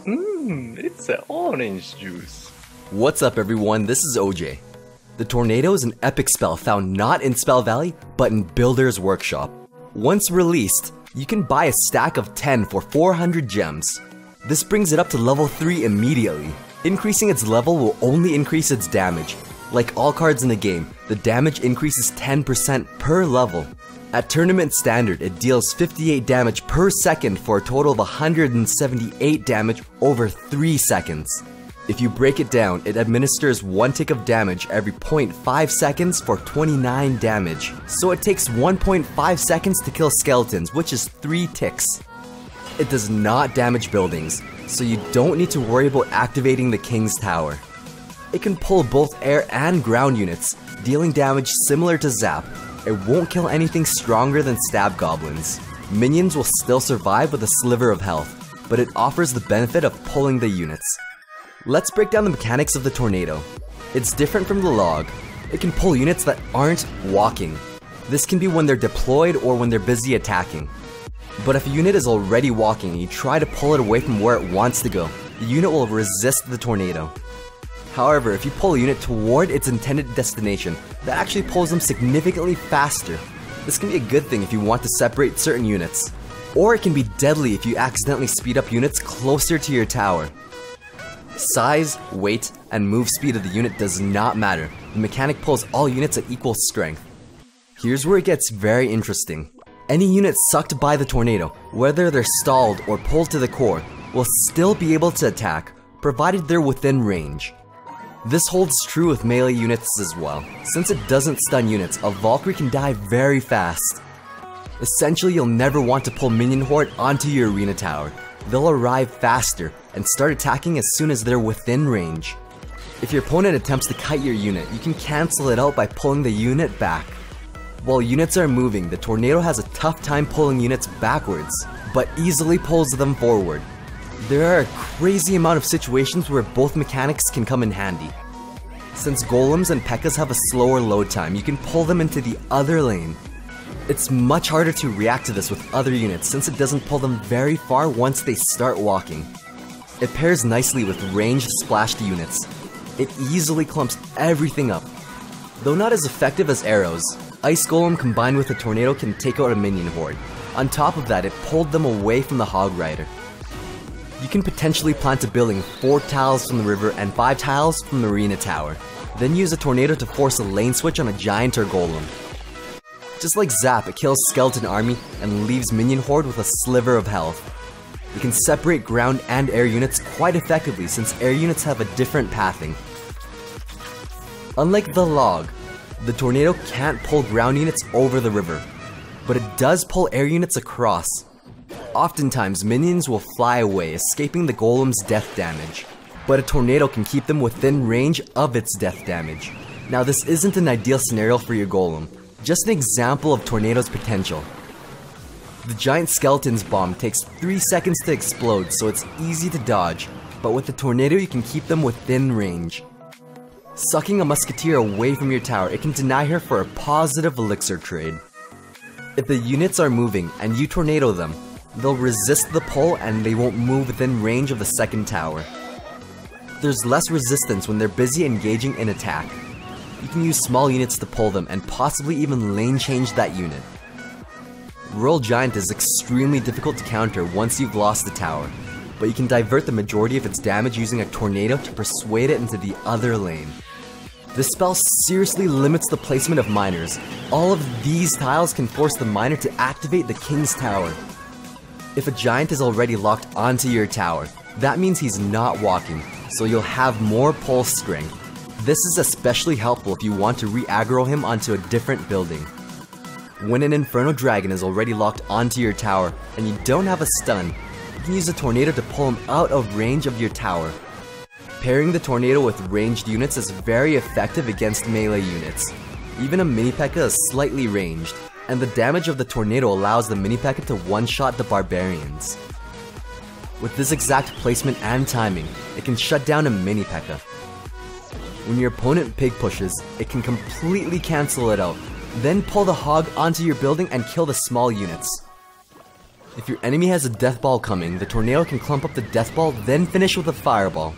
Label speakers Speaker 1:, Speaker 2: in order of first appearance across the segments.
Speaker 1: It's an orange juice.
Speaker 2: What's up everyone, this is OJ. The Tornado is an epic spell found not in Spell Valley, but in Builder's Workshop. Once released, you can buy a stack of 10 for 400 gems. This brings it up to level 3 immediately. Increasing its level will only increase its damage. Like all cards in the game, the damage increases 10% per level. At tournament standard, it deals 58 damage per second for a total of 178 damage over 3 seconds. If you break it down, it administers 1 tick of damage every 0.5 seconds for 29 damage. So it takes 1.5 seconds to kill skeletons, which is 3 ticks. It does not damage buildings, so you don't need to worry about activating the King's Tower. It can pull both air and ground units, dealing damage similar to Zap. It won't kill anything stronger than stab goblins. Minions will still survive with a sliver of health, but it offers the benefit of pulling the units. Let's break down the mechanics of the Tornado. It's different from the Log. It can pull units that aren't walking. This can be when they're deployed or when they're busy attacking. But if a unit is already walking and you try to pull it away from where it wants to go, the unit will resist the Tornado. However, if you pull a unit toward its intended destination, that actually pulls them significantly faster. This can be a good thing if you want to separate certain units. Or it can be deadly if you accidentally speed up units closer to your tower. Size, weight, and move speed of the unit does not matter. The mechanic pulls all units at equal strength. Here's where it gets very interesting. Any unit sucked by the Tornado, whether they're stalled or pulled to the core, will still be able to attack, provided they're within range. This holds true with melee units as well. Since it doesn't stun units, a Valkyrie can die very fast. Essentially, you'll never want to pull Minion Horde onto your arena tower. They'll arrive faster and start attacking as soon as they're within range. If your opponent attempts to kite your unit, you can cancel it out by pulling the unit back. While units are moving, the Tornado has a tough time pulling units backwards, but easily pulls them forward. There are a crazy amount of situations where both mechanics can come in handy. Since Golems and P.E.K.K.A.s have a slower load time, you can pull them into the other lane. It's much harder to react to this with other units since it doesn't pull them very far once they start walking. It pairs nicely with ranged splashed units. It easily clumps everything up. Though not as effective as arrows, Ice Golem combined with a Tornado can take out a Minion Horde. On top of that, it pulled them away from the Hog Rider. You can potentially plant a building 4 tiles from the river and 5 tiles from the arena tower. Then use a Tornado to force a lane switch on a Giant or Golem. Just like Zap, it kills Skeleton Army and leaves Minion Horde with a sliver of health. You can separate ground and air units quite effectively since air units have a different pathing. Unlike the Log, the Tornado can't pull ground units over the river, but it does pull air units across. Oftentimes, minions will fly away, escaping the Golem's death damage, but a Tornado can keep them within range of its death damage. Now this isn't an ideal scenario for your Golem, just an example of Tornado's potential. The Giant Skeleton's bomb takes 3 seconds to explode, so it's easy to dodge, but with the Tornado you can keep them within range. Sucking a Musketeer away from your tower, it can deny her for a positive elixir trade. If the units are moving and you Tornado them, they'll resist the pull and they won't move within range of the second tower. There's less resistance when they're busy engaging in attack. You can use small units to pull them and possibly even lane change that unit. Royal Giant is extremely difficult to counter once you've lost the tower, but you can divert the majority of its damage using a Tornado to persuade it into the other lane. This spell seriously limits the placement of miners. All of these tiles can force the miner to activate the King's Tower. If a Giant is already locked onto your tower, that means he's not walking, so you'll have more pull strength. This is especially helpful if you want to re-aggro him onto a different building. When an Inferno Dragon is already locked onto your tower and you don't have a stun, you can use a Tornado to pull him out of range of your tower. Pairing the Tornado with ranged units is very effective against melee units. Even a Mini P.E.K.K.A is slightly ranged, and the damage of the Tornado allows the Mini P.E.K.K.A to one-shot the Barbarians. With this exact placement and timing, it can shut down a Mini P.E.K.K.A. When your opponent pig pushes, it can completely cancel it out, then pull the hog onto your building and kill the small units. If your enemy has a death ball coming, the tornado can clump up the death ball, then finish with a fireball.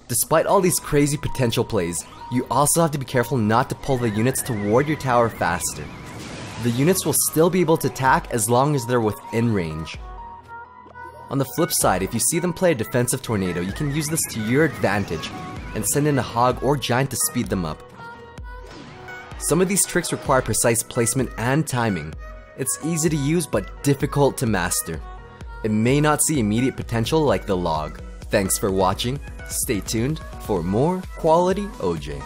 Speaker 2: Despite all these crazy potential plays, you also have to be careful not to pull the units toward your tower faster. The units will still be able to attack as long as they're within range. On the flip side, if you see them play a defensive tornado, you can use this to your advantage and send in a hog or giant to speed them up. Some of these tricks require precise placement and timing. It's easy to use but difficult to master. It may not see immediate potential like the log. Thanks for watching. Stay tuned for more quality OJ.